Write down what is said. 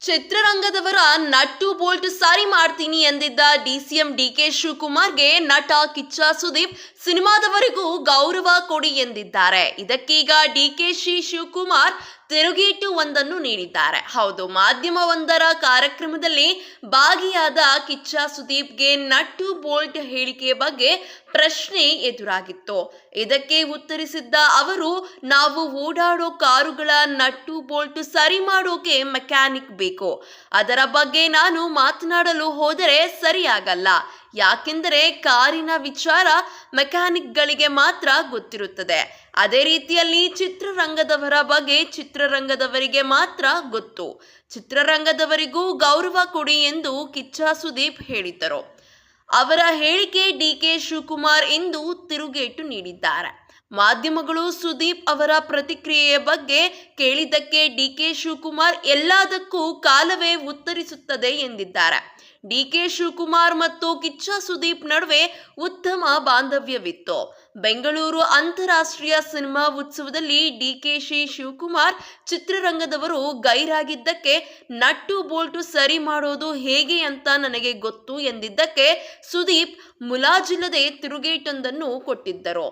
ಚಿತ್ರರಂಗದವರ nut bolt ಸರಿ ಮಾಡ್ತೀನಿ ಎಂದಿದ್ದ DCM DK ಶಿವಕುಮಾರ್ಗೆ ನಟ ಕಿಚ್ಚ ಸುದೀಪ್ ಸಿನಿಮಾದವರೆಗೂ ಗೌರವ ಕೊಡಿ ಎಂದಿದ್ದಾರೆ. ಇದಕ್ಕೀಗ ಡಿಕೆಶಿ ಶಿವಕುಮಾರ್ ತಿರುಗೇಟು ಒಂದನ್ನು ನೀಡಿದ್ದಾರೆ. ಹೌದು, ಮಾಧ್ಯಮವೊಂದರ ಕಾರ್ಯಕ್ರಮದಲ್ಲಿ ಭಾಗಿಯಾದ ಕಿಚ್ಚ ಸುದೀಪ್ಗೆ ನಟ್ಟು ಬೋಲ್ಟ್ ಹೇಳಿಕೆ ಬಗ್ಗೆ ಪ್ರಶ್ನೆ ಎದುರಾಗಿತ್ತು. ಇದಕ್ಕೆ ಉತ್ತರಿಸಿದ್ದ ಅವರು, ನಾವು ಓಡಾಡೋ ಕಾರುಗಳ ನಟ್ಟು ಬೋಲ್ಟ್ ಸರಿ ಮಾಡೋಕೆ ಮೆಕ್ಯಾನಿಕ್ ಬೇಕು. ಅದರ ಬಗ್ಗೆ ನಾನು ಮಾತನಾಡಲು ಹೋದರೆ ಸರಿಯಾಗಲ್ಲ. ಯಾಕೆಂದರೆ ಕಾರಿನ ವಿಚಾರ ಮೆಕ್ಯಾನಿಕ್ಗಳಿಗೆ ಮಾತ್ರ ಗೊತ್ತಿರುತ್ತದೆ. ಅದೇ ರೀತಿಯಲ್ಲಿ ಚಿತ್ರರಂಗದವರ ಬಗ್ಗೆ ಚಿತ್ರರಂಗದವರಿಗೆ ಮಾತ್ರ ಗೊತ್ತು. ಚಿತ್ರರಂಗದವರಿಗೂ ಗೌರವ ಕೊಡಿ ಎಂದು ಕಿಚ್ಚ ಸುದೀಪ್ ಹೇಳಿದ್ದರು. ಅವರ ಹೇಳಿಕೆ ಡಿಕೆ ಶಿವಕುಮಾರ್ ಎಂದು ತಿರುಗೇಟು ನೀಡಿದ್ದಾರೆ. ಮಾಧ್ಯಮಗಳು ಸುದೀಪ್ ಅವರ ಪ್ರತಿಕ್ರಿಯೆಯ ಬಗ್ಗೆ ಕೇಳಿದ್ದಕ್ಕೆ ಡಿಕೆ ಶಿವಕುಮಾರ್ ಎಲ್ಲದಕ್ಕೂ ಕಾಲವೇ ಉತ್ತರಿಸುತ್ತದೆ ಎಂದಿದ್ದಾರೆ. ಡಿಕೆ ಶಿವಕುಮಾರ್ ಮತ್ತು ಕಿಚ್ಚ ಸುದೀಪ್ ನಡುವೆ ಉತ್ತಮ ಬಾಂಧವ್ಯವಿತ್ತು. ಬೆಂಗಳೂರು ಅಂತಾರಾಷ್ಟ್ರೀಯ ಸಿನಿಮಾ ಉತ್ಸವದಲ್ಲಿ ಡಿಕೆಶಿ ಶಿವಕುಮಾರ್ ಚಿತ್ರರಂಗದವರು ಗೈರಾಗಿದ್ದಕ್ಕೆ ನಟ್ಟು ಬೋಲ್ಟು ಸರಿ ಮಾಡೋದು ಹೇಗೆ ಅಂತ ನನಗೆ ಗೊತ್ತು ಎಂದಿದ್ದಕ್ಕೆ ಸುದೀಪ್ ಮುಲಾಜಿಲ್ಲದೆ ತಿರುಗೇಟೊಂದನ್ನು ಕೊಟ್ಟಿದ್ದರು.